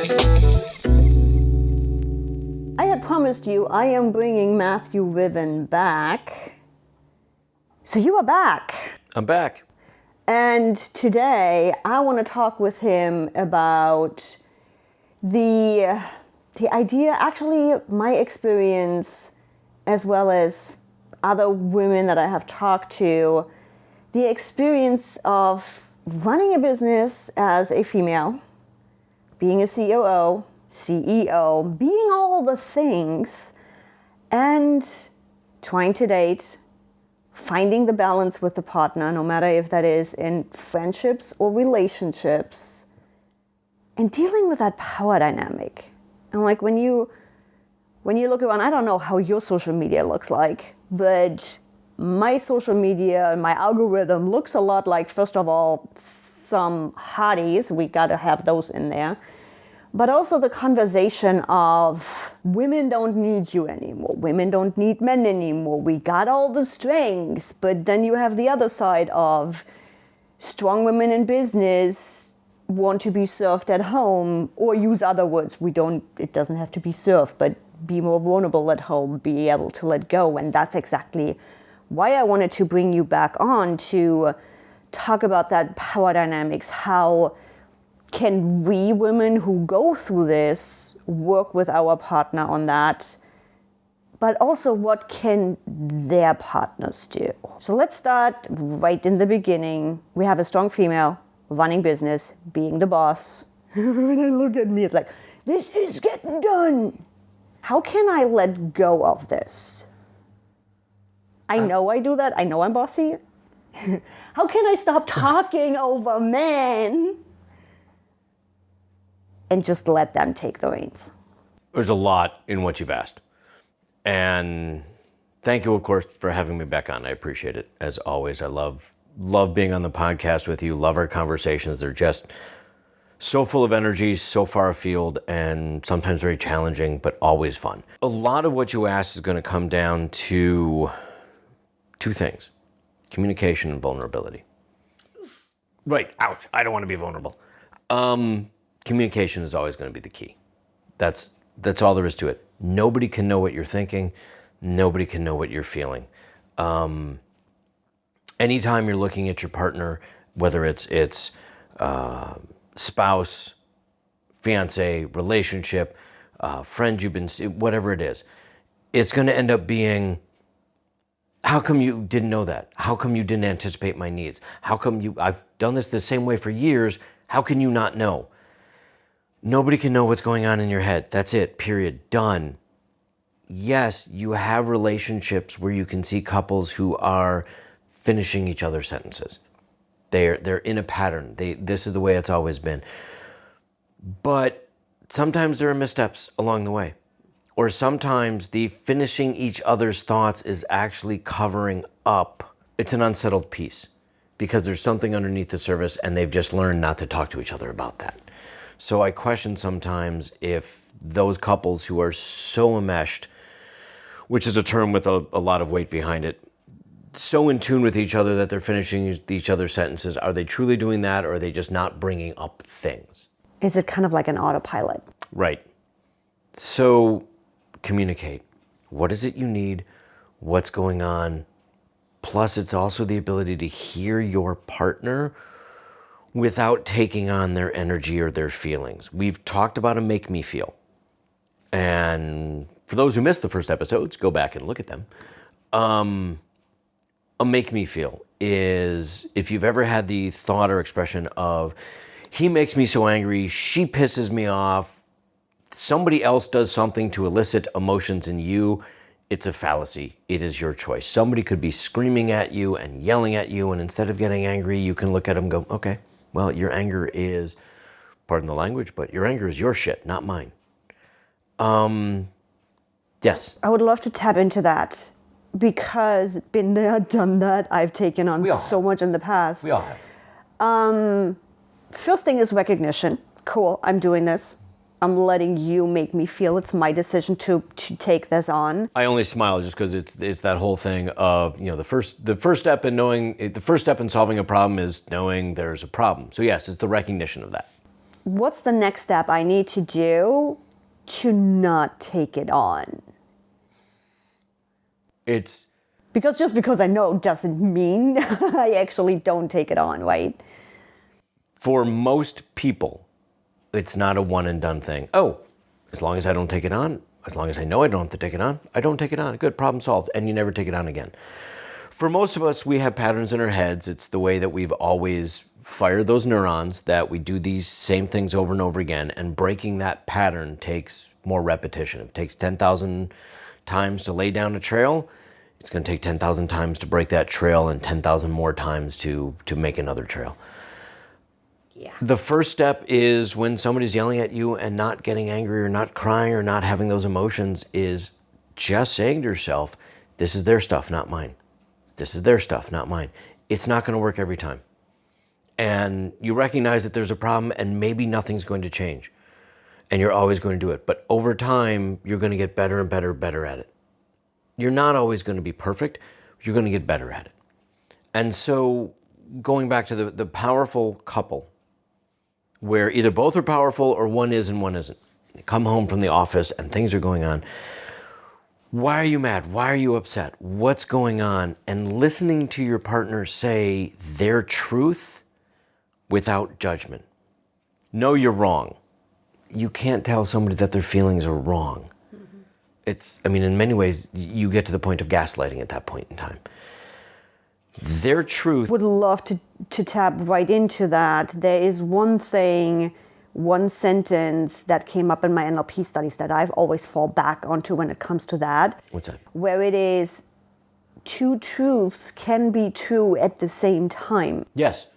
I had promised you I am bringing Matthew Riven back. So you are back. I'm back. And today I want to talk with him about the idea, actually my experience, as well as other women that I have talked to, the experience of running a business as a female, being a COO, CEO, being all the things, and trying to date, finding the balance with the partner, no matter if that is in friendships or relationships, and dealing with that power dynamic. And like when you look around, I don't know how your social media looks like, but my social media and my algorithm looks a lot like, first of all, some hotties, we gotta have those in there, but also the conversation of women don't need you anymore, women don't need men anymore, we got all the strength. But then you have the other side of strong women in business want to be served at home, or use other words, it doesn't have to be served, but be more vulnerable at home, be able to let go. And that's exactly why I wanted to bring you back on to talk about that power dynamics. How can we women who go through this work with our partner on that? But also, what can their partners do? So let's start right in the beginning. We have a strong female running business, being the boss. When they look at me, it's like, this is getting done. How can I let go of this? I know I do that. I know I'm bossy. How can I stop talking over men and just let them take the reins? There's a lot in what you've asked. And thank you, of course, for having me back on. I appreciate it, as always. I love being on the podcast with you, love our conversations. They're just so full of energy, so far afield, and sometimes very challenging, but always fun. A lot of what you asked is going to come down to two things: communication and vulnerability. Right, ouch, I don't want to be vulnerable. Communication is always going to be the key. That's all there is to it. Nobody can know what you're thinking. Nobody can know what you're feeling. Anytime you're looking at your partner, whether it's spouse, fiance, relationship, friend you've been, whatever it is, it's going to end up being, how come you didn't know that? How come you didn't anticipate my needs? How come I've done this the same way for years. How can you not know? Nobody can know what's going on in your head. That's it, period, done. Yes, you have relationships where you can see couples who are finishing each other's sentences. They're in a pattern. This is the way it's always been. But sometimes there are missteps along the way. Or sometimes the finishing each other's thoughts is actually covering up. It's an unsettled piece because there's something underneath the surface and they've just learned not to talk to each other about that. So I question sometimes if those couples who are so enmeshed, which is a term with a lot of weight behind it, so in tune with each other that they're finishing each other's sentences, are they truly doing that, or are they just not bringing up things? Is it kind of like an autopilot? Right. So communicate. What is it you need? What's going on? Plus, it's also the ability to hear your partner without taking on their energy or their feelings. We've talked about a make me feel. And for those who missed the first episodes, go back and look at them. A make me feel is if you've ever had the thought or expression of, he makes me so angry, she pisses me off, somebody else does something to elicit emotions in you, it's a fallacy. It is your choice. Somebody could be screaming at you and yelling at you, and instead of getting angry, you can look at them and go, okay, well, your anger is, pardon the language, but your anger is your shit, not mine. Yes. I would love to tap into that, because been there, done that. I've taken on so much in the past. We all have. First thing is recognition. Cool, I'm doing this. I'm letting you make me feel it's my decision to take this on. I only smile just because it's that whole thing of, the first step in solving a problem is knowing there's a problem. So yes, it's the recognition of that. what's the next step I need to do to not take it on? It's Because just because I know doesn't mean I actually don't take it on, right? for most people, it's not a one and done thing. Oh, as long as I don't take it on, as long as I know I don't have to take it on, I don't take it on. Good, problem solved. And you never take it on again. For most of us, we have patterns in our heads. It's the way that we've always fired those neurons, that we do these same things over and over again. And breaking that pattern takes more repetition. It takes 10,000 times to lay down a trail. It's going to take 10,000 times to break that trail and 10,000 more times to make another trail. Yeah. The first step is when somebody's yelling at you and not getting angry or not crying or not having those emotions is just saying to yourself, this is their stuff, not mine. This is their stuff, not mine. It's not going to work every time. And you recognize that there's a problem and maybe nothing's going to change. And you're always going to do it. But over time, you're going to get better and better at it. You're not always going to be perfect. You're going to get better at it. And so going back to the powerful couple, where either both are powerful or one is and one isn't. You come home from the office and things are going on. Why are you mad? Why are you upset? What's going on? And listening to your partner say their truth without judgment. No, you're wrong. You can't tell somebody that their feelings are wrong. In many ways, you get to the point of gaslighting at that point in time. Their truth. Would love to tap right into that. There is one sentence that came up in my NLP studies that I've always fall back onto when it comes to that. What's that? Where it is, two truths can be true at the same time. Yes.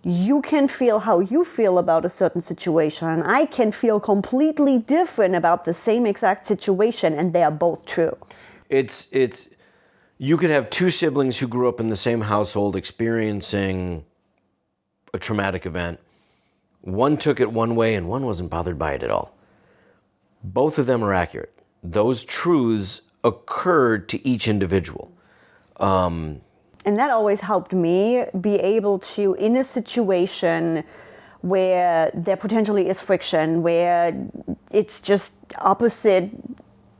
You can feel how you feel about a certain situation, and I can feel completely different about the same exact situation, and they are both true. You could have two siblings who grew up in the same household experiencing a traumatic event. One took it one way and one wasn't bothered by it at all. Both of them are accurate. Those truths occurred to each individual. And that always helped me be able to, in a situation where there potentially is friction, where it's just opposite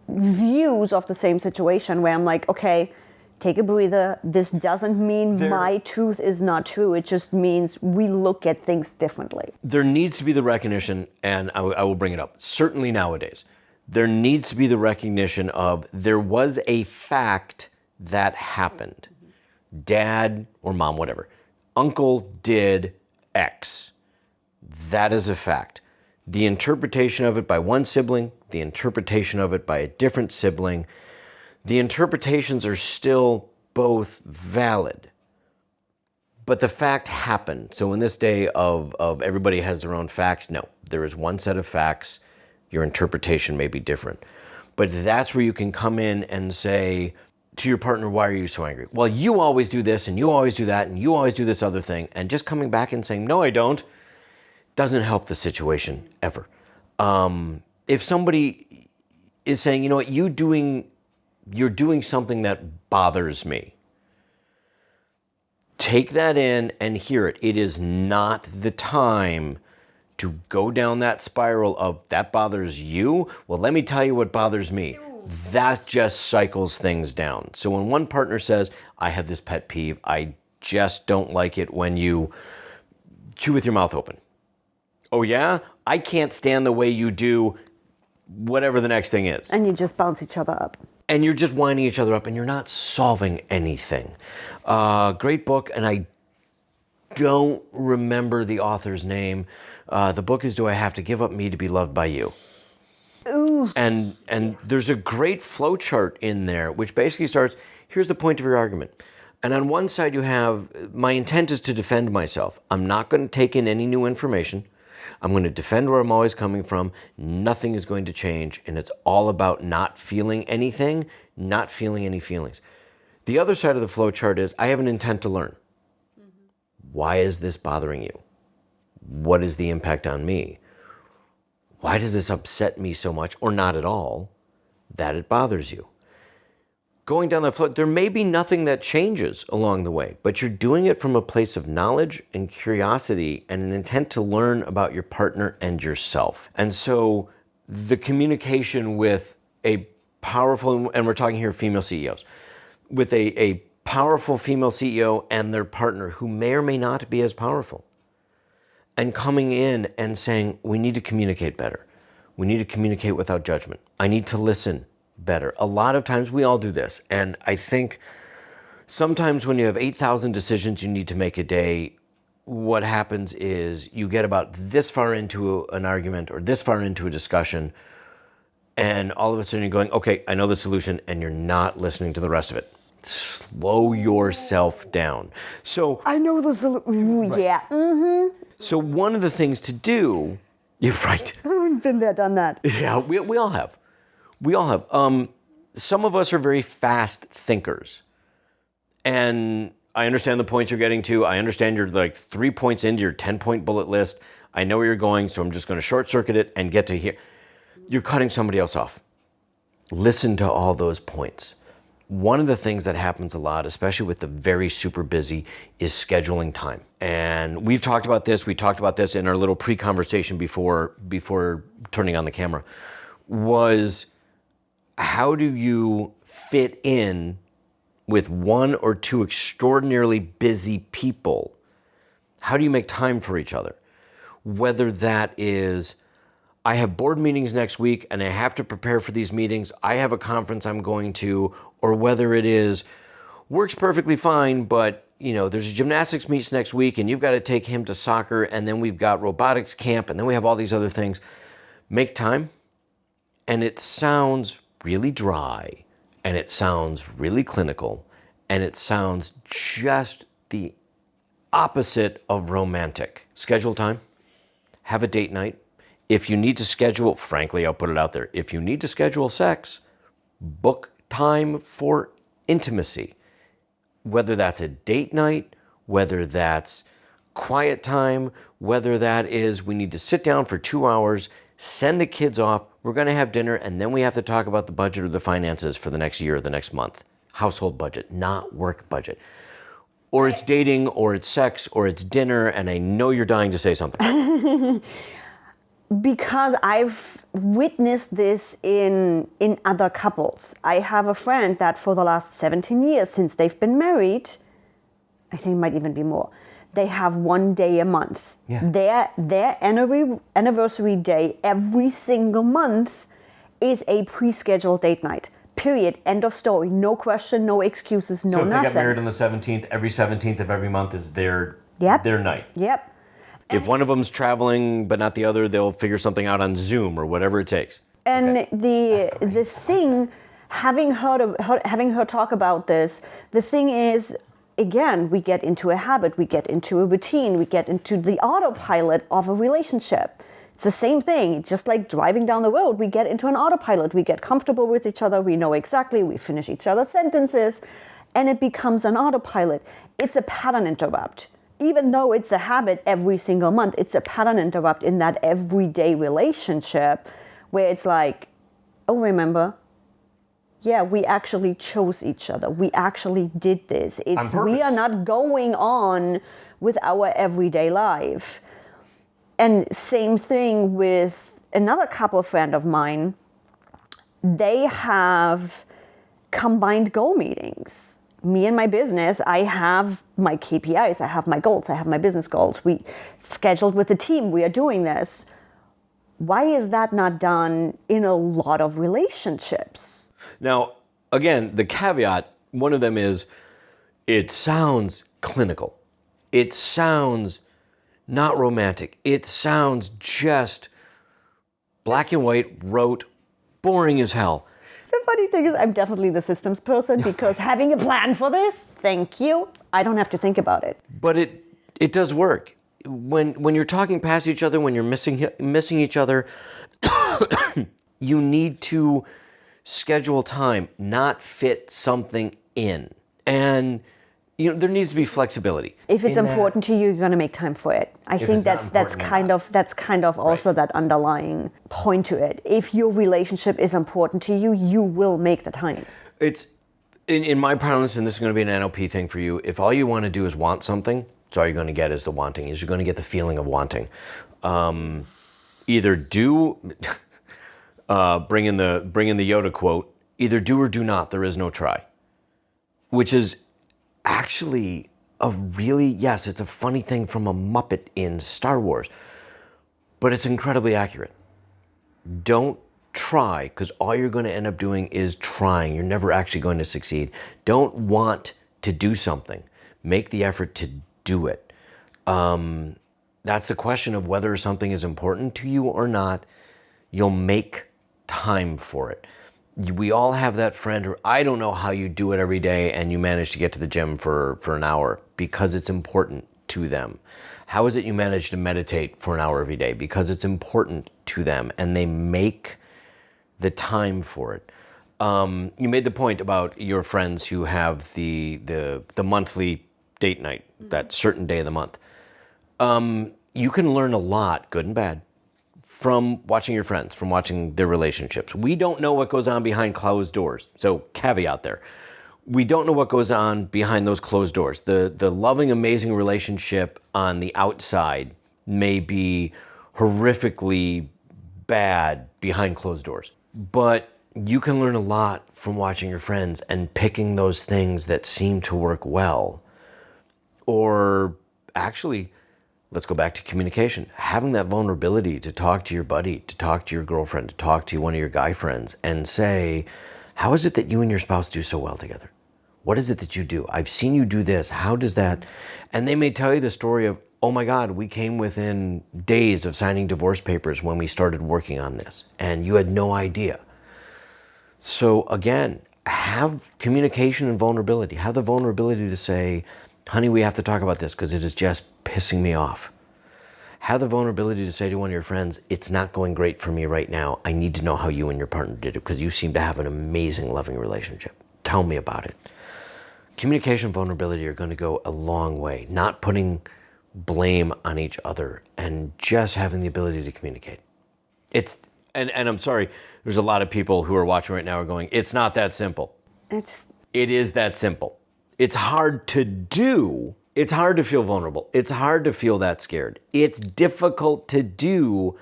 views of the same situation, where I'm like, okay, take a breather. This doesn't mean my truth is not true. It just means we look at things differently. There needs to be the recognition, and I will bring it up, certainly nowadays, there needs to be the recognition of there was a fact that happened. Dad or mom, whatever. Uncle did X. That is a fact. The interpretation of it by one sibling, the interpretation of it by a different sibling, the interpretations are still both valid. But the fact happened. So in this day of everybody has their own facts, no. There is one set of facts. Your interpretation may be different. But that's where you can come in and say to your partner, why are you so angry? Well, you always do this, and you always do that, and you always do this other thing. And just coming back and saying, no, I don't, doesn't help the situation ever. If somebody is saying, you know what, you're doing something that bothers me, take that in and hear it. It is not the time to go down that spiral of that bothers you. Well, let me tell you what bothers me. That just cycles things down. So when one partner says, I have this pet peeve, I just don't like it when you chew with your mouth open. Oh yeah? I can't stand the way you do whatever the next thing is. And you just bounce each other up. And you're just winding each other up and you're not solving anything. Great book, and I don't remember the author's name. The book is Do I Have to Give Up Me to Be Loved by You? Ooh. And there's a great flow chart in there, which basically starts, here's the point of your argument. And on one side you have, my intent is to defend myself. I'm not going to take in any new information. I'm going to defend where I'm always coming from. Nothing is going to change. And it's all about not feeling anything, not feeling any feelings. The other side of the flow chart is, I have an intent to learn. Why is this bothering you? What is the impact on me? Why does this upset me so much, or not at all, that it bothers you? going down that flow, there may be nothing that changes along the way, but you're doing it from a place of knowledge and curiosity and an intent to learn about your partner and yourself. And so the communication with a powerful, and we're talking here female CEOs, with a powerful female CEO and their partner who may or may not be as powerful, and coming in and saying, we need to communicate better. We need to communicate without judgment. I need to listen better. A lot of times we all do this. And I think sometimes when you have 8,000 decisions you need to make a day, what happens is you get about this far into an argument or this far into a discussion, and all of a sudden you're going, okay, I know the solution, and you're not listening to the rest of it. Slow yourself down. So I know the solution. Right. Yeah. Mm-hmm. So one of the things to do, you're right. I've been there, done that. Yeah, we all have. We all have. Some of us are very fast thinkers. And I understand the points you're getting to. I understand you're like 3 points into your 10-point bullet list. I know where you're going, so I'm just going to short circuit it and get to here. You're cutting somebody else off. Listen to all those points. One of the things that happens a lot, especially with the very super busy, is scheduling time. And we've talked about this. We talked about this in our little pre-conversation before turning on the camera, was how do you fit in with one or two extraordinarily busy people? How do you make time for each other? Whether that is, I have board meetings next week and I have to prepare for these meetings, I have a conference I'm going to, or whether it is, works perfectly fine, but there's a gymnastics meet next week and you've got to take him to soccer, and then we've got robotics camp, and then we have all these other things. Make time. And it sounds really dry, and it sounds really clinical, and it sounds just the opposite of romantic. Schedule time. Have a date night. If you need to schedule, frankly, I'll put it out there, if you need to schedule sex, book time for intimacy. Whether that's a date night, whether that's quiet time, whether that is we need to sit down for 2 hours, send the kids off, we're going to have dinner, and then we have to talk about the budget or the finances for the next year or the next month. Household budget, not work budget. Or it's dating, or it's sex, or it's dinner, and I know you're dying to say something. Because I've witnessed this in other couples. I have a friend that for the last 17 years, since they've been married, I think it might even be more, they have 1 day a month. Yeah. Their anniversary day every single month is a pre-scheduled date night. Period. End of story. No question, no excuses, no nothing. So if they get married on the 17th, every 17th of every month is their night. Yep. If one of them's traveling but not the other, they'll figure something out on Zoom or whatever it takes. And the thing, having her talk about this, the thing is, again, we get into a habit, we get into a routine, we get into the autopilot of a relationship. It's the same thing. Just like driving down the road, we get into an autopilot. We get comfortable with each other. We know exactly. We finish each other's sentences, and it becomes an autopilot. It's a pattern interrupt. Even though it's a habit every single month, it's a pattern interrupt in that everyday relationship where it's like, oh, remember? Yeah, we actually chose each other. We actually did this. We are not going on with our everyday life. And same thing with another couple friend of mine. They have combined goal meetings. Me and my business, I have my KPIs, I have my goals, I have my business goals. We scheduled with the team, we are doing this. Why is that not done in a lot of relationships? Now, again, the caveat, one of them is, it sounds clinical. It sounds not romantic. It sounds just black and white, rote, boring as hell. The funny thing is, I'm definitely the systems person because having a plan for this, thank you, I don't have to think about it. But it does work. When you're talking past each other, when you're missing each other, you need to schedule time, not fit something in. And there needs to be flexibility. If it's important to you, you're going to make time for it. I think that's kind of also that underlying point to it. If your relationship is important to you, you will make the time. in my parlance, and this is going to be an NLP thing for you, if all you want to do is want something, it's all you're going to get is the wanting, is you're going to get the feeling of wanting. Either do, bring in the Yoda quote, either do or do not, there is no try. Which is actually yes, it's a funny thing from a Muppet in Star Wars, but it's incredibly accurate. Don't try, because all you're going to end up doing is trying. You're never actually going to succeed. Don't want to do something. Make the effort to do it. That's the question of whether something is important to you or not. You'll make time for it. We all have that friend, or I don't know how you do it every day and you manage to get to the gym for an hour because it's important to them. How is it you manage to meditate for an hour every day? Because it's important to them and they make the time for it. You made the point about your friends who have the monthly date night, that certain day of the month. You can learn a lot, good and bad, from watching your friends, from watching their relationships. We don't know what goes on behind closed doors. So caveat there. We don't know what goes on behind those closed doors. The loving, amazing relationship on the outside may be horrifically bad behind closed doors. But you can learn a lot from watching your friends and picking those things that seem to work well. Or actually, let's go back to communication. Having that vulnerability to talk to your buddy, to talk to your girlfriend, to talk to one of your guy friends and say, how is it that you and your spouse do so well together? What is it that you do? I've seen you do this. How does that? And they may tell you the story of, oh my God, we came within days of signing divorce papers when we started working on this, and you had no idea. So again, have communication and vulnerability. Have the vulnerability to say, honey, we have to talk about this because it is just pissing me off. Have the vulnerability to say to one of your friends, it's not going great for me right now. I need to know how you and your partner did it because you seem to have an amazing, loving relationship. Tell me about it. Communication and vulnerability are going to go a long way. Not putting blame on each other and just having the ability to communicate. And I'm sorry, there's a lot of people who are watching right now are going, it's not that simple. It is that simple. It's hard to do. It's hard to feel vulnerable. It's hard to feel that scared. It's difficult to do,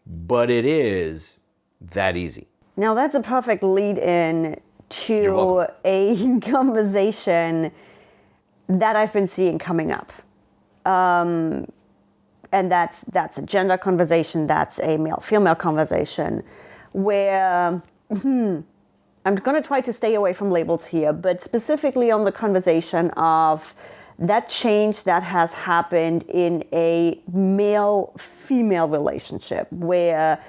but it is that easy. Now that's a perfect lead in to a conversation that I've been seeing coming up. And that's a gender conversation, that's a male-female conversation, where I'm going to try to stay away from labels here, but specifically on the conversation of that change that has happened in a male-female relationship, where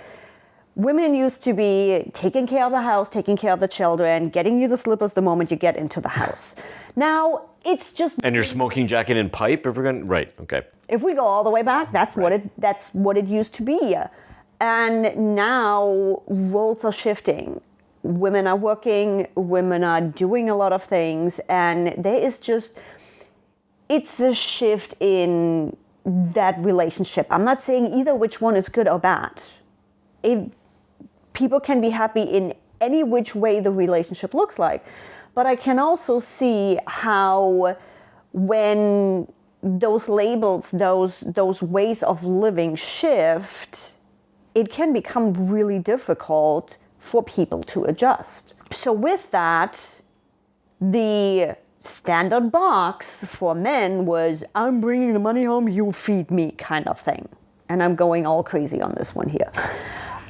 women used to be taking care of the house, taking care of the children, getting you the slippers the moment you get into the house. Now, it's just... And your smoking jacket and pipe, if we're going to... Right, okay. If we go all the way back, that's what it used to be. And now roles are shifting. Women are working, women are doing a lot of things, and there is just... It's a shift in that relationship. I'm not saying either which one is good or bad. People can be happy in any which way the relationship looks like. But I can also see how when those labels, those ways of living shift, it can become really difficult for people to adjust. So with that, the standard box for men was, I'm bringing the money home, you feed me kind of thing. And I'm going all crazy on this one here.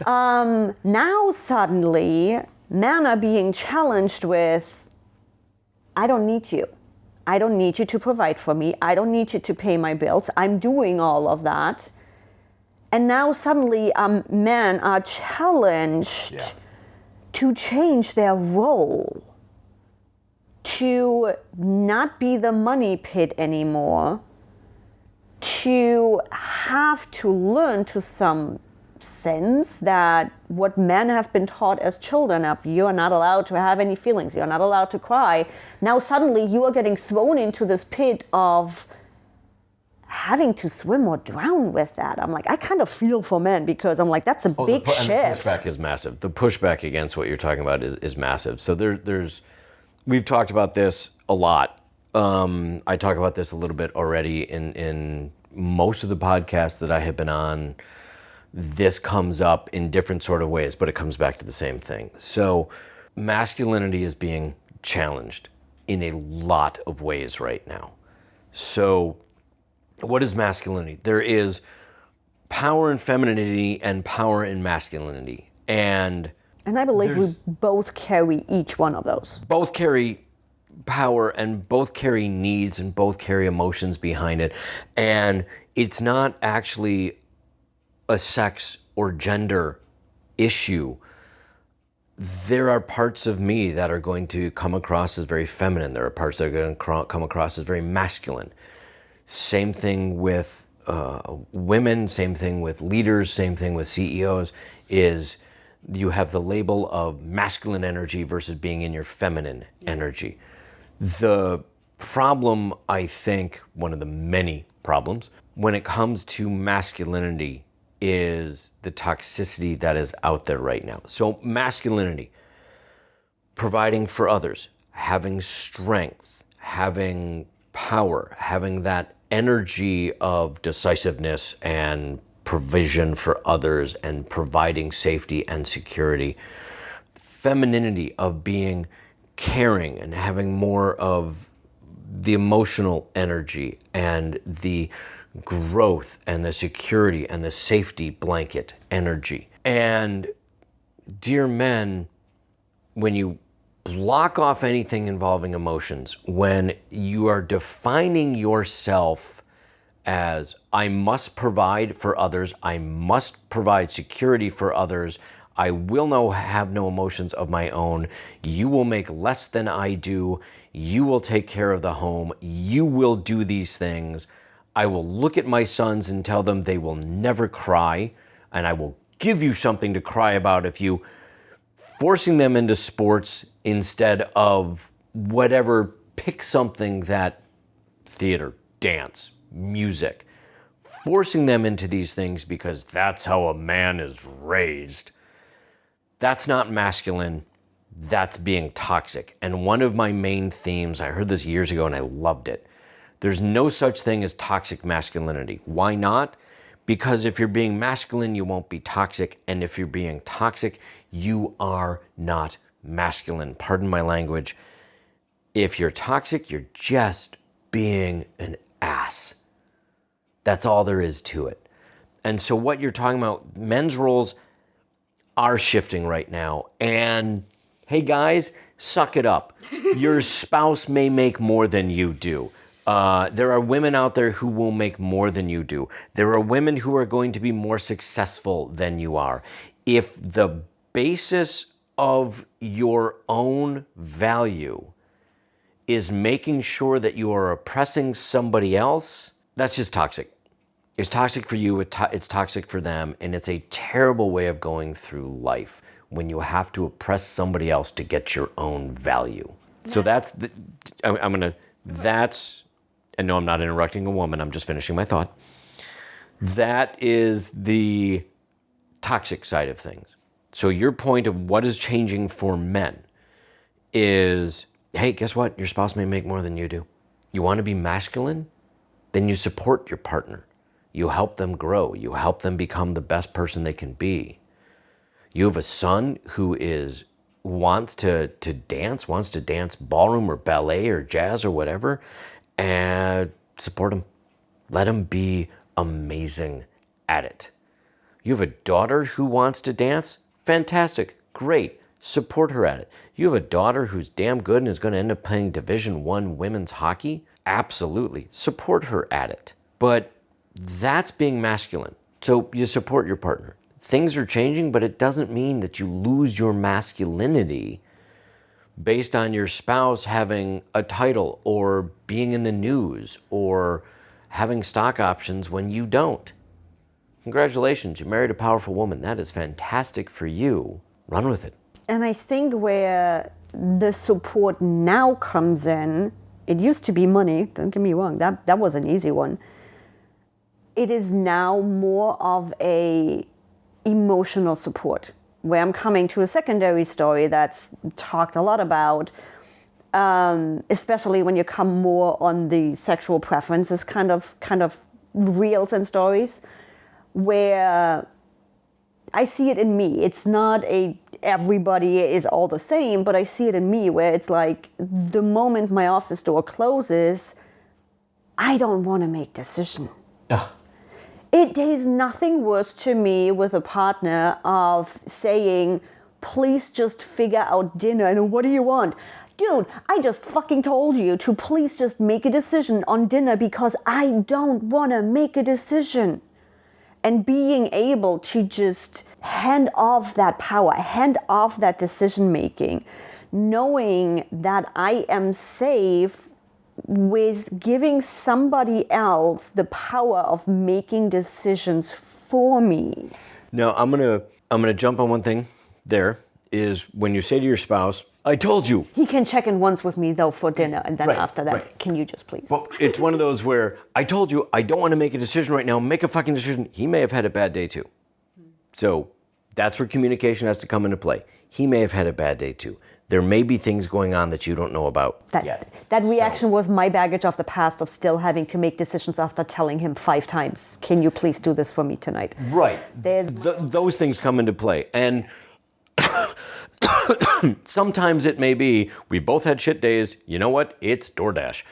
Now suddenly, men are being challenged with, I don't need you. I don't need you to provide for me. I don't need you to pay my bills. I'm doing all of that. And now suddenly men are challenged to change their role, to not be the money pit anymore, to have to learn to some sense that what men have been taught as children of, you're not allowed to have any feelings, you're not allowed to cry. Now suddenly you are getting thrown into this pit of having to swim or drown with that. I'm like, I kind of feel for men because I'm like, that's a big shift. And the pushback is massive. The pushback against what you're talking about is massive. So there's We've talked about this a lot. I talk about this a little bit already in most of the podcasts that I have been on. This comes up in different sort of ways, but it comes back to the same thing. So masculinity is being challenged in a lot of ways right now. So what is masculinity? There is power in femininity and power in masculinity. And I believe we both carry each one of those. both carry power and both carry needs and both carry emotions behind it. And it's not actually a sex or gender issue. There are parts of me that are going to come across as very feminine. There are parts that are going to come across as very masculine. Same thing with women, same thing with leaders, same thing with CEOs, is you have the label of masculine energy versus being in your feminine energy. The problem, I think, one of the many problems, when it comes to masculinity is the toxicity that is out there right now. So masculinity, providing for others, having strength, having power, having that energy of decisiveness and provision for others and providing safety and security. Femininity of being caring and having more of the emotional energy and the growth and the security and the safety blanket energy. And dear men, when you block off anything involving emotions, when you are defining yourself as I must provide for others, I must provide security for others, I will have no emotions of my own, you will make less than I do, you will take care of the home, you will do these things, I will look at my sons and tell them they will never cry, and I will give you something to cry about if you forcing them into sports instead of whatever, pick something that theater, dance, music, forcing them into these things because that's how a man is raised. That's not masculine, that's being toxic. And one of my main themes, I heard this years ago and I loved it. There's no such thing as toxic masculinity. Why not? Because if you're being masculine, you won't be toxic. And if you're being toxic, you are not masculine. Pardon my language. If you're toxic, you're just being an ass. That's all there is to it. And so what you're talking about, men's roles are shifting right now. And hey guys, suck it up. Your spouse may make more than you do. There are women out there who will make more than you do. There are women who are going to be more successful than you are. If the basis of your own value is making sure that you are oppressing somebody else, that's just toxic. It's toxic for you, it's toxic for them, and it's a terrible way of going through life when you have to oppress somebody else to get your own value. So that's, and no, I'm not interrupting a woman, I'm just finishing my thought. That is the toxic side of things. So your point of what is changing for men is, hey, guess what? Your spouse may make more than you do. You want to be masculine? Then you support your partner. You help them grow. You help them become the best person they can be. You have a son who wants to dance ballroom or ballet or jazz or whatever, and support him. Let him be amazing at it. You have a daughter who wants to dance? Fantastic, great, support her at it. You have a daughter who's damn good and is going to end up playing Division I women's hockey? Absolutely, support her at it. But that's being masculine. So you support your partner. Things are changing, but it doesn't mean that you lose your masculinity based on your spouse having a title or being in the news or having stock options when you don't. Congratulations, you married a powerful woman. That is fantastic for you. Run with it. And I think where the support now comes in, it used to be money, don't get me wrong, that was an easy one. It is now more of a emotional support, where I'm coming to a secondary story that's talked a lot about. especially when you come more on the sexual preferences kind of reels and stories, where I see it in me. It's not everybody is all the same, but I see it in me where it's like the moment my office door closes, I don't want to make decision. It is nothing worse to me with a partner of saying, please just figure out dinner and what do you want? Dude, I just fucking told you to please just make a decision on dinner because I don't want to make a decision. And being able to just hand off that power, hand off that decision making, knowing that I am safe with giving somebody else the power of making decisions for me. Now, I'm gonna jump on one thing there, is when you say to your spouse, I told you. He can check in once with me though for dinner, and then after that, can you just please? Well, it's one of those where I told you I don't want to make a decision right now. Make a fucking decision. He may have had a bad day too. So that's where communication has to come into play. He may have had a bad day too. There may be things going on that you don't know about yet. That reaction was my baggage of the past of still having to make decisions after telling him 5 times, can you please do this for me tonight? Right. Those things come into play. And sometimes it may be, we both had shit days. You know what? It's DoorDash.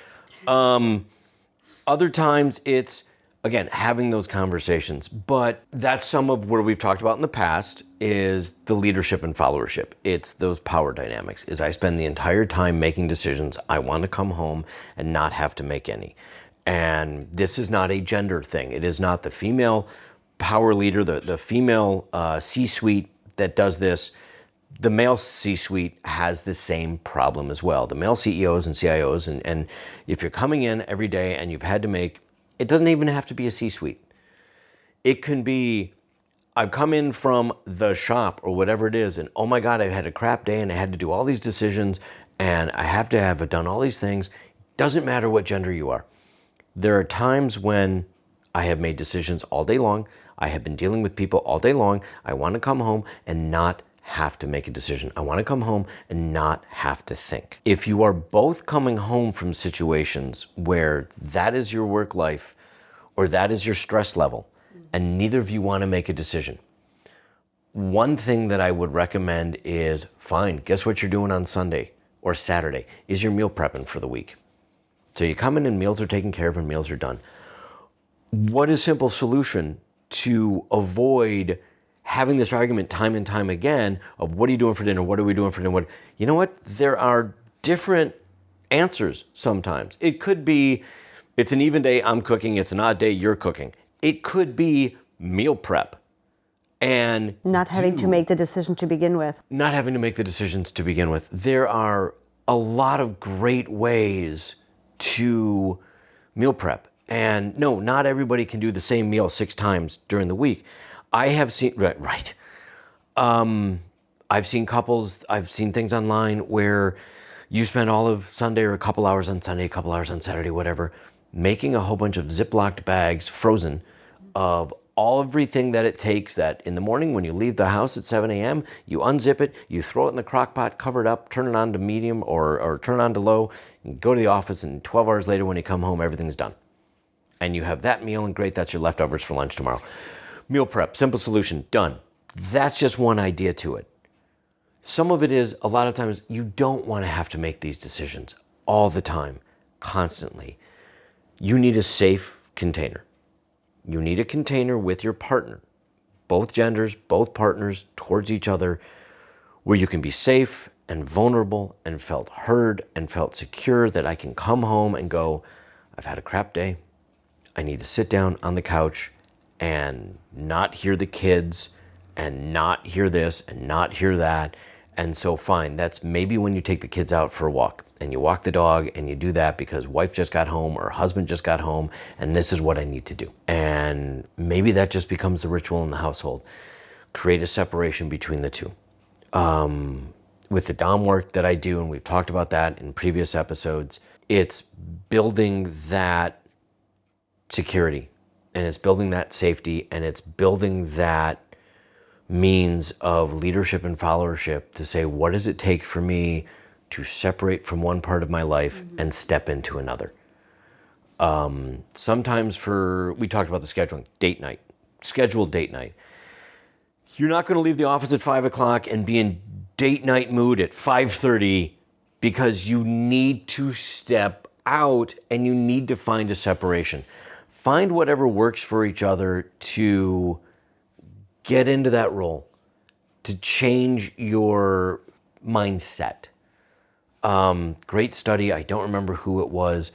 Other times it's, again, having those conversations. But that's some of where we've talked about in the past is the leadership and followership. It's those power dynamics. Is I spend the entire time making decisions. I want to come home and not have to make any. And this is not a gender thing. It is not the female power leader, the female C-suite that does this. The male C-suite has the same problem as well. The male CEOs and CIOs, and if you're coming in every day and you've had to make, it doesn't even have to be a C-suite. It can be, I've come in from the shop or whatever it is, and oh my God, I had a crap day and I had to do all these decisions and I have to have done all these things. Doesn't matter what gender you are. There are times when I have made decisions all day long. I have been dealing with people all day long. I want to come home and not have to make a decision. I want to come home and not have to think. If you are both coming home from situations where that is your work life or that is your stress level and neither of you want to make a decision, one thing that I would recommend is, fine, guess what you're doing on Sunday or Saturday is you're meal prepping for the week. So you come in and meals are taken care of and meals are done. What is a simple solution to avoid having this argument time and time again of what are you doing for dinner? What are we doing for dinner? You know what? There are different answers sometimes. It could be, it's an even day, I'm cooking. It's an odd day, you're cooking. It could be meal prep and not having to make the decision to begin with. Not having to make the decisions to begin with. There are a lot of great ways to meal prep. And no, not everybody can do the same meal 6 times during the week. I have seen, right. I've seen couples, I've seen things online where you spend all of Sunday or a couple hours on Sunday, a couple hours on Saturday, whatever, making a whole bunch of Ziplocked bags, frozen, of everything that it takes that in the morning when you leave the house at 7 a.m., you unzip it, you throw it in the crock pot, cover it up, turn it on to medium or turn it on to low, and go to the office, and 12 hours later when you come home, everything's done. And you have that meal, and great, that's your leftovers for lunch tomorrow. Meal prep, simple solution, done. That's just one idea to it. Some of it is, a lot of times, you don't want to have to make these decisions all the time, constantly. You need a safe container. You need a container with your partner, both genders, both partners, towards each other, where you can be safe and vulnerable and felt heard and felt secure that I can come home and go, I've had a crap day. I need to sit down on the couch and not hear the kids and not hear this and not hear that. And so fine, that's maybe when you take the kids out for a walk and you walk the dog and you do that because wife just got home or husband just got home and this is what I need to do. And maybe that just becomes the ritual in the household. Create a separation between the two. With the Dom work that I do, and we've talked about that in previous episodes, it's building that security. And it's building that safety, and it's building that means of leadership and followership to say, what does it take for me to separate from one part of my life and step into another. Sometimes we talked about the scheduling, date night, scheduled date night. You're not going to leave the office at 5 o'clock and be in date night mood at 5:30 because you need to step out and you need to find a separation. Find whatever works for each other to get into that role, to change your mindset. Great study. I don't remember who it was.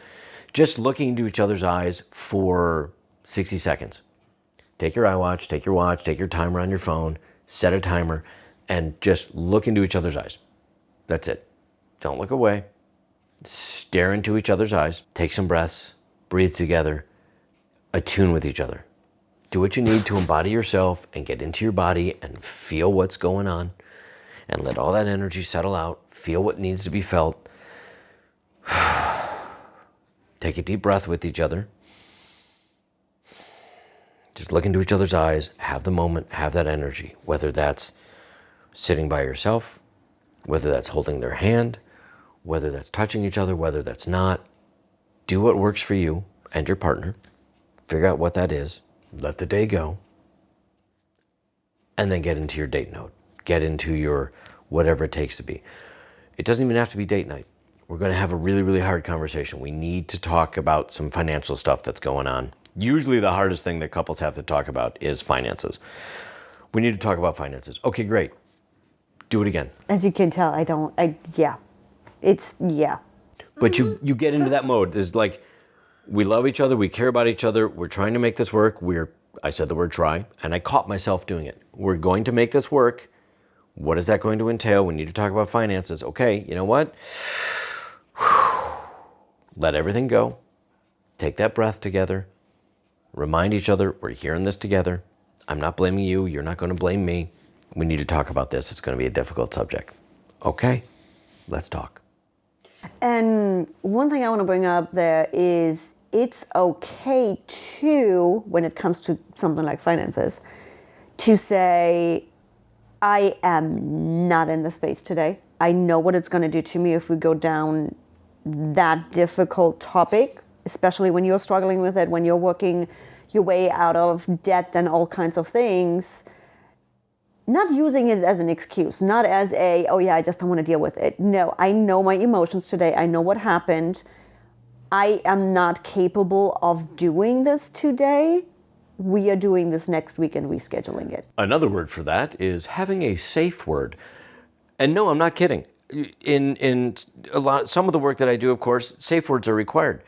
Just looking into each other's eyes for 60 seconds. Take your iWatch, take your watch, take your timer on your phone, set a timer, and just look into each other's eyes. That's it. Don't look away. Stare into each other's eyes. Take some breaths. Breathe together. Attune with each other. Do what you need to embody yourself and get into your body and feel what's going on. And let all that energy settle out. Feel what needs to be felt. Take a deep breath with each other. Just look into each other's eyes, have the moment, have that energy, whether that's sitting by yourself, whether that's holding their hand, whether that's touching each other, whether that's not. Do what works for you and your partner. Figure out what that is. Let the day go. And then get into your date note. Get into your whatever it takes to be. It doesn't even have to be date night. We're going to have a really, really hard conversation. We need to talk about some financial stuff that's going on. Usually the hardest thing that couples have to talk about is finances. We need to talk about finances. Okay, great. Do it again. As you can tell, yeah. But you get into that mode. It's like, we love each other. We care about each other. We're trying to make this work. I said the word try, and I caught myself doing it. We're going to make this work. What is that going to entail? We need to talk about finances. Okay, you know what? Let everything go. Take that breath together. Remind each other, we're here in this together. I'm not blaming you. You're not going to blame me. We need to talk about this. It's going to be a difficult subject. Okay, let's talk. And one thing I want to bring up there is it's okay to, when it comes to something like finances, to say, I am not in the space today. I know what it's going to do to me if we go down that difficult topic, especially when you're struggling with it, when you're working your way out of debt and all kinds of things. Not using it as an excuse, not as I just don't want to deal with it. No, I know my emotions today. I know what happened. I am not capable of doing this today. We are doing this next week and rescheduling it. Another word for that is having a safe word. And no, I'm not kidding. In some of the work that I do, of course, safe words are required.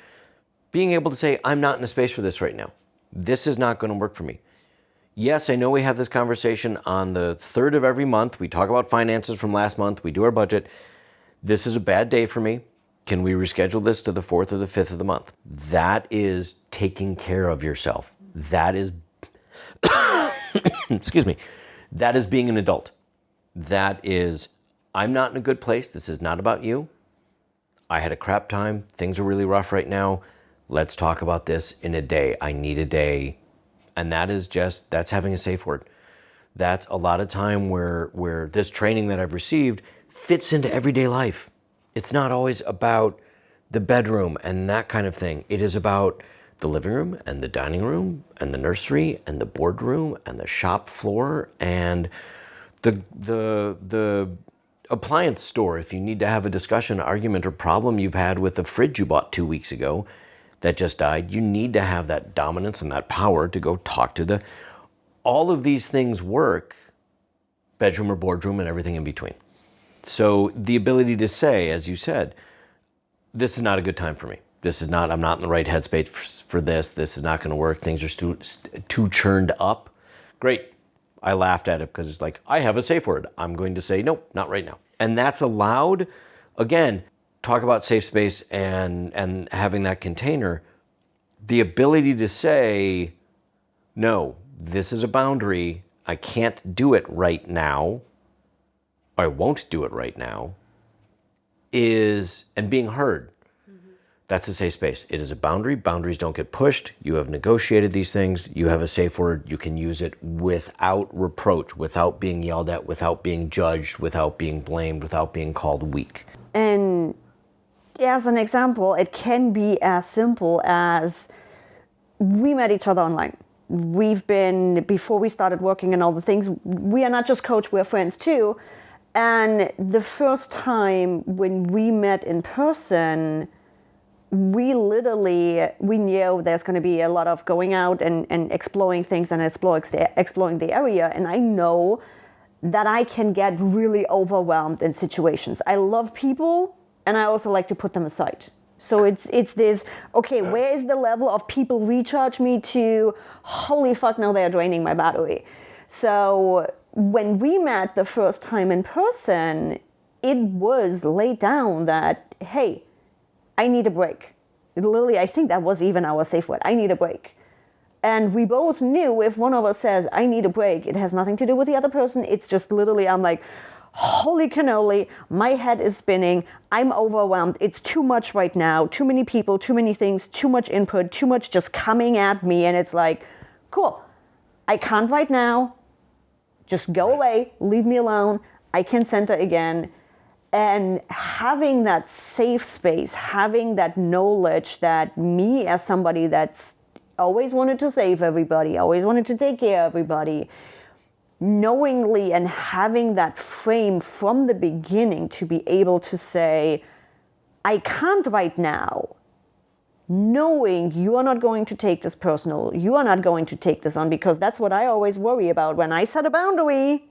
Being able to say, I'm not in a space for this right now. This is not going to work for me. Yes, I know we have this conversation on the 3rd of every month. We talk about finances from last month. We do our budget. This is a bad day for me. Can we reschedule this to the 4th or the 5th of the month? That is taking care of yourself. That is, excuse me, that is being an adult. That is, I'm not in a good place. This is not about you. I had a crap time. Things are really rough right now. Let's talk about this in a day. I need a day. And that's having a safe word. That's a lot of time where this training that I've received fits into everyday life. It's not always about the bedroom and that kind of thing. It is about the living room and the dining room and the nursery and the boardroom and the shop floor and the appliance store. If you need to have a discussion, argument, or problem you've had with the fridge you bought 2 weeks ago that just died, you need to have that dominance and that power to go talk to all of these things work, bedroom or boardroom and everything in between. So the ability to say, as you said, this is not a good time for me. I'm not in the right headspace for this. This is not going to work. Things are too churned up. Great. I laughed at it because it's like, I have a safe word. I'm going to say, nope, not right now. And that's allowed. Again, talk about safe space and having that container. The ability to say, no, this is a boundary. I can't do it right now. I won't do it right now. And being heard. That's a safe space. It is a boundary. Boundaries don't get pushed. You have negotiated these things. You have a safe word. You can use it without reproach, without being yelled at, without being judged, without being blamed, without being called weak. And as an example, it can be as simple as we met each other online. Before we started working and all the things, we are not just coach, we're friends too. And the first time when we met in person, we knew there's going to be a lot of going out and exploring things and exploring the area. And I know that I can get really overwhelmed in situations. I love people, and I also like to put them aside. So it's this, okay, where is the level of people recharge me to, holy fuck, now they're draining my battery. So when we met the first time in person, it was laid down that, hey, I need a break. Literally, I think that was even our safe word. I need a break. And we both knew if one of us says, I need a break, it has nothing to do with the other person. It's just literally, I'm like, holy cannoli, my head is spinning. I'm overwhelmed. It's too much right now. Too many people, too many things, too much input, too much just coming at me. And it's like, cool, I can't right now. Just go away. Leave me alone. I can center again. And having that safe space, having that knowledge that me as somebody that's always wanted to save everybody, always wanted to take care of everybody, knowingly and having that frame from the beginning to be able to say, I can't right now, knowing you are not going to take this personal, you are not going to take this on, because that's what I always worry about. When I set a boundary,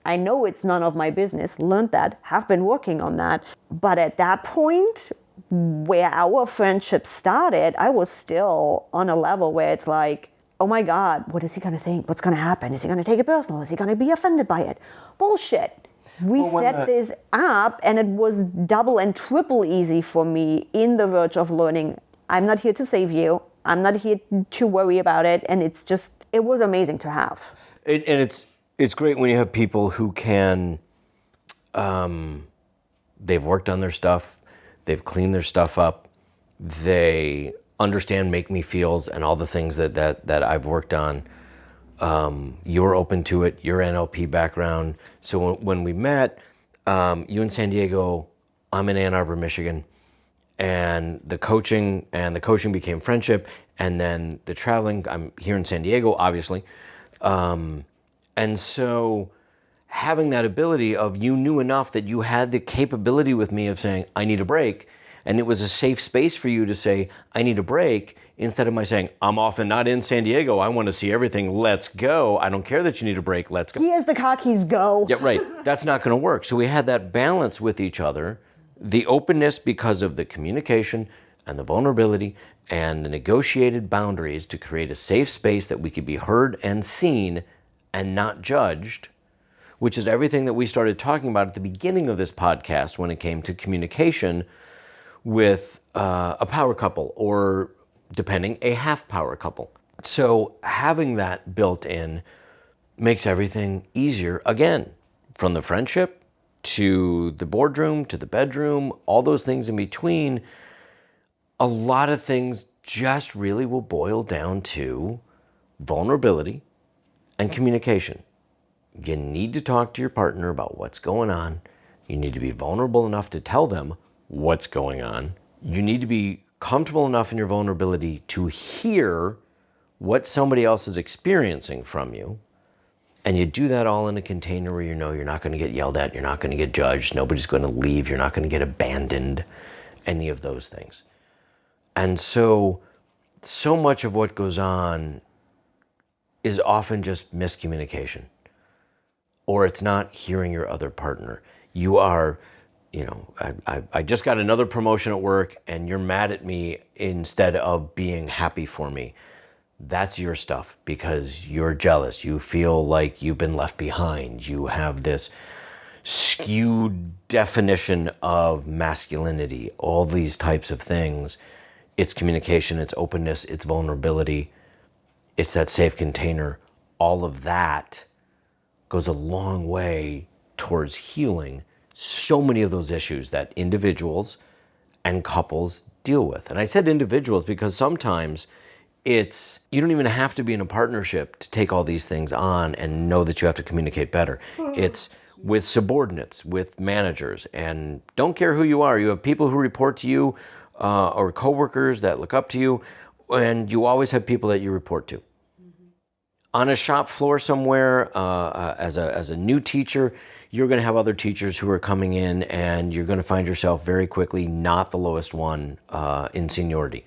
I know it's none of my business, learned that, have been working on that. But at that point, where our friendship started, I was still on a level where it's like, oh my God, what is he going to think? What's going to happen? Is he going to take it personal? Is he going to be offended by it? Bullshit. We set this up, and it was double and triple easy for me in the verge of learning. I'm not here to save you. I'm not here to worry about it. And it was amazing to have. It's great when you have people who can, they've worked on their stuff, they've cleaned their stuff up, they understand make me feels and all the things that I've worked on. You're open to it, your NLP background. So when we met, you in San Diego, I'm in Ann Arbor, Michigan, and the coaching became friendship, and then the traveling, I'm here in San Diego, obviously. And so having that ability of, you knew enough that you had the capability with me of saying, I need a break. And it was a safe space for you to say, I need a break, instead of my saying, I'm often not in San Diego. I want to see everything. Let's go. I don't care that you need a break. Let's go. Here's the car keys, go. Yeah, right. That's not going to work. So we had that balance with each other, the openness because of the communication and the vulnerability and the negotiated boundaries to create a safe space that we could be heard and seen and not judged, which is everything that we started talking about at the beginning of this podcast when it came to communication with a power couple, or depending, a half power couple. So having that built in makes everything easier, again, from the friendship to the boardroom to the bedroom, all those things in between. A lot of things just really will boil down to vulnerability and communication. You need to talk to your partner about what's going on. You need to be vulnerable enough to tell them what's going on. You need to be comfortable enough in your vulnerability to hear what somebody else is experiencing from you. And you do that all in a container where you know you're not going to get yelled at, you're not going to get judged, nobody's going to leave, you're not going to get abandoned, any of those things. And so much of what goes on is often just miscommunication, or it's not hearing your other partner. You are, I just got another promotion at work and you're mad at me instead of being happy for me. That's your stuff because you're jealous. You feel like you've been left behind. You have this skewed definition of masculinity, all these types of things. It's communication, it's openness, it's vulnerability. It's that safe container. All of that goes a long way towards healing so many of those issues that individuals and couples deal with. And I said individuals because sometimes you don't even have to be in a partnership to take all these things on and know that you have to communicate better. It's with subordinates, with managers. And don't care who you are. You have people who report to you or coworkers that look up to you. And you always have people that you report to. On a shop floor somewhere, as a new teacher, you're going to have other teachers who are coming in, and you're going to find yourself very quickly not the lowest one in seniority.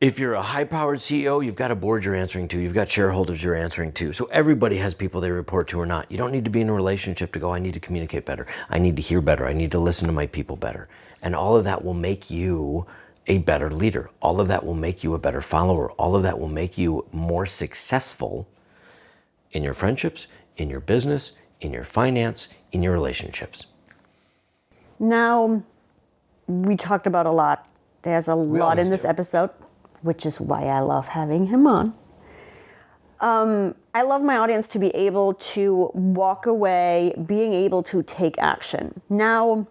If you're a high-powered CEO, you've got a board you're answering to, you've got shareholders you're answering to. So everybody has people they report to or not. You don't need to be in a relationship to go, I need to communicate better, I need to hear better, I need to listen to my people better. And all of that will make you a better leader. All of that will make you a better follower. All of that will make you more successful in your friendships, in your business, in your finance, in your relationships. Now, we talked about a lot. There's a lot in this episode, which is why I love having him on. I love my audience to be able to walk away, being able to take action. Now,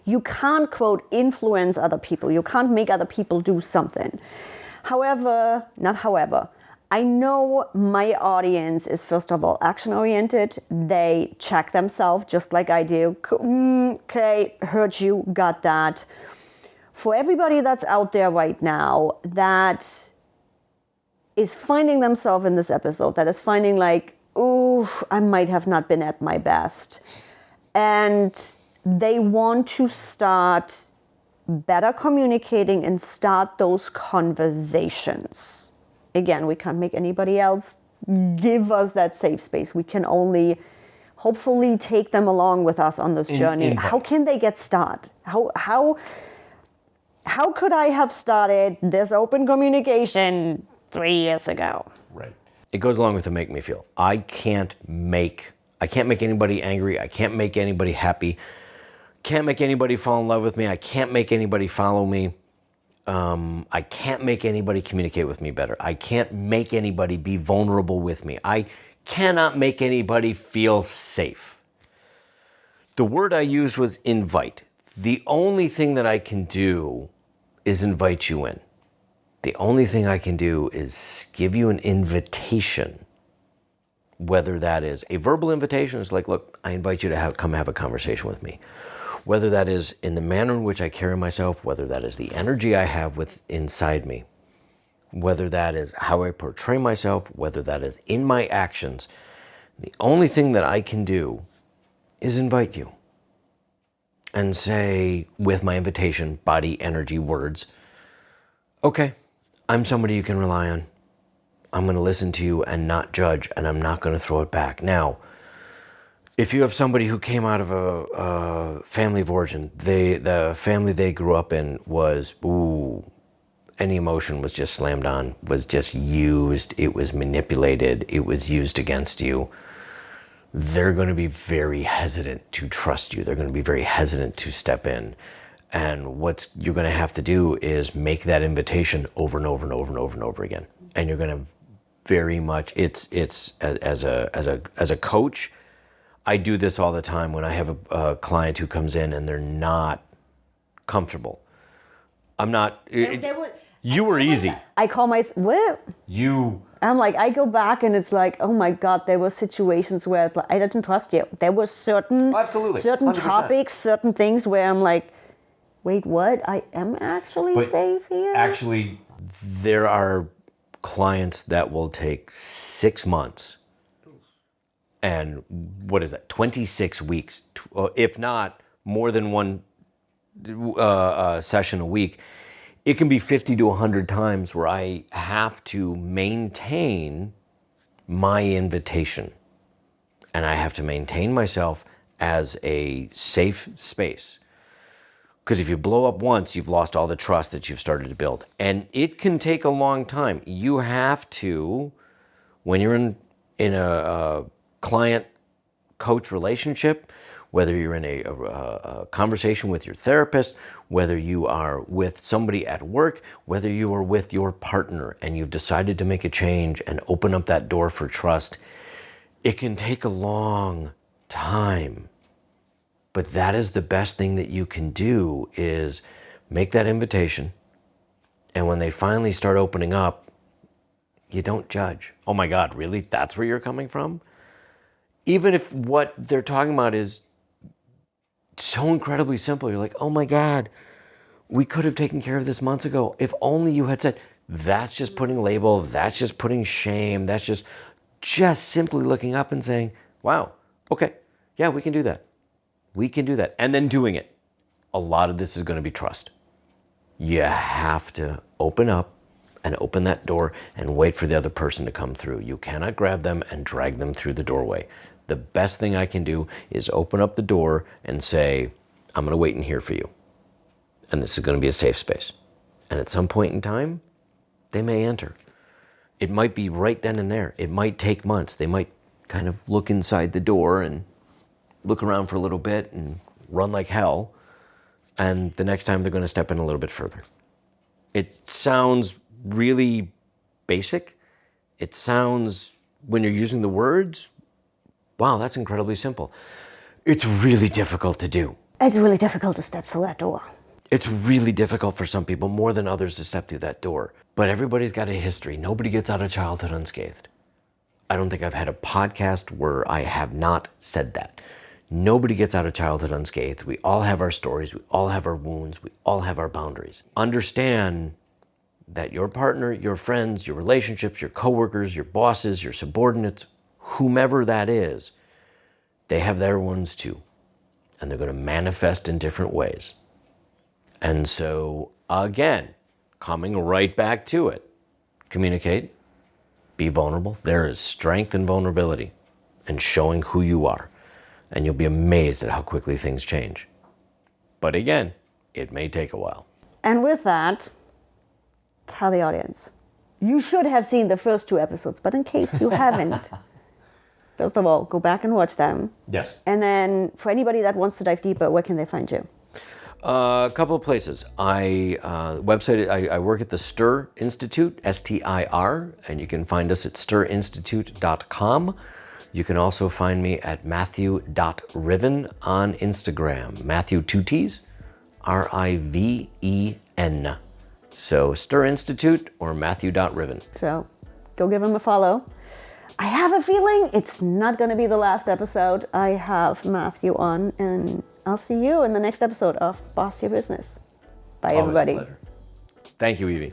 you can't, quote, influence other people. You can't make other people do something. I know my audience is, first of all, action-oriented. They check themselves just like I do. Okay, heard you, got that. For everybody that's out there right now that is finding themselves in this episode, that is finding like, ooh, I might have not been at my best. And they want to start better communicating and start those conversations. Again, we can't make anybody else give us that safe space. We can only hopefully take them along with us on this journey. How can they get started? How could I have started this open communication 3 years ago? Right. It goes along with the make me feel. I can't make anybody angry. I can't make anybody happy. Can't make anybody fall in love with me. I can't make anybody follow me. I can't make anybody communicate with me better. I can't make anybody be vulnerable with me. I cannot make anybody feel safe. The word I used was invite. The only thing that I can do is invite you in. The only thing I can do is give you an invitation. Whether that is a verbal invitation, it's like, look, I invite you to come have a conversation with me. Whether that is in the manner in which I carry myself, whether that is the energy I have inside me, whether that is how I portray myself, whether that is in my actions, the only thing that I can do is invite you and say, with my invitation, body, energy, words, okay, I'm somebody you can rely on. I'm going to listen to you and not judge, and I'm not going to throw it back. Now, if you have somebody who came out of a family of origin, the family they grew up in was, any emotion was just slammed on, was just used, it was manipulated, it was used against you, they're going to be very hesitant to trust you. They're going to be very hesitant to step in. And what you're going to have to do is make that invitation over and over and over and over and over again. And you're going to very much, it's as a coach, I do this all the time when I have a client who comes in and they're not comfortable. I'm not. You were easy. I call what? I'm like, I go back and it's like, oh my God, there were situations where it's like, I didn't trust you. There were certain topics, certain things where I'm like, wait, what? I am actually safe here? Actually, there are clients that will take 6 months. And what is that? 26 weeks, if not more than one session a week. It can be 50 to 100 times where I have to maintain my invitation. And I have to maintain myself as a safe space. Because if you blow up once, you've lost all the trust that you've started to build. And it can take a long time. You have to, when you're in a client-coach relationship, whether you're in a conversation with your therapist, whether you are with somebody at work, whether you are with your partner and you've decided to make a change and open up that door for trust, it can take a long time. But that is the best thing that you can do, is make that invitation. And when they finally start opening up, you don't judge. Oh my God, really? That's where you're coming from? even if what they're talking about is so incredibly simple, you're like, oh my God, we could have taken care of this months ago. If only you had said, that's just putting label, that's just putting shame, that's just simply looking up and saying, wow, okay, yeah, we can do that. We can do that. And then doing it. A lot of this is going to be trust. You have to open up and open that door and wait for the other person to come through. You cannot grab them and drag them through the doorway. The best thing I can do is open up the door and say, I'm going to wait in here for you. And this is going to be a safe space. And at some point in time, they may enter. It might be right then and there. It might take months. They might kind of look inside the door and look around for a little bit and run like hell. And the next time they're going to step in a little bit further. It sounds really basic. It sounds, when you're using the words, wow, that's incredibly simple. It's really difficult to do. It's really difficult to step through that door. It's really difficult for some people, more than others, to step through that door. But everybody's got a history. Nobody gets out of childhood unscathed. I don't think I've had a podcast where I have not said that. Nobody gets out of childhood unscathed. We all have our stories. We all have our wounds. We all have our boundaries. Understand that your partner, your friends, your relationships, your coworkers, your bosses, your subordinates, whomever that is, they have their wounds too. And they're going to manifest in different ways. And so, again, coming right back to it, communicate, be vulnerable. There is strength in vulnerability and showing who you are. And you'll be amazed at how quickly things change. But again, it may take a while. And with that, tell the audience. You should have seen the first 2 episodes, but in case you haven't, first of all, go back and watch them. Yes. And then for anybody that wants to dive deeper, where can they find you? A couple of places. I work at the STIR Institute, STIR, and you can find us at stirinstitute.com. You can also find me at matthew.riven on Instagram. Matthew 2 T's, RIVEN. So STIR Institute or matthew.riven. So go give him a follow. I have a feeling it's not going to be the last episode. I have Matthew on, and I'll see you in the next episode of Boss Your Business. Bye, Always everybody. A pleasure. Thank you, Evie.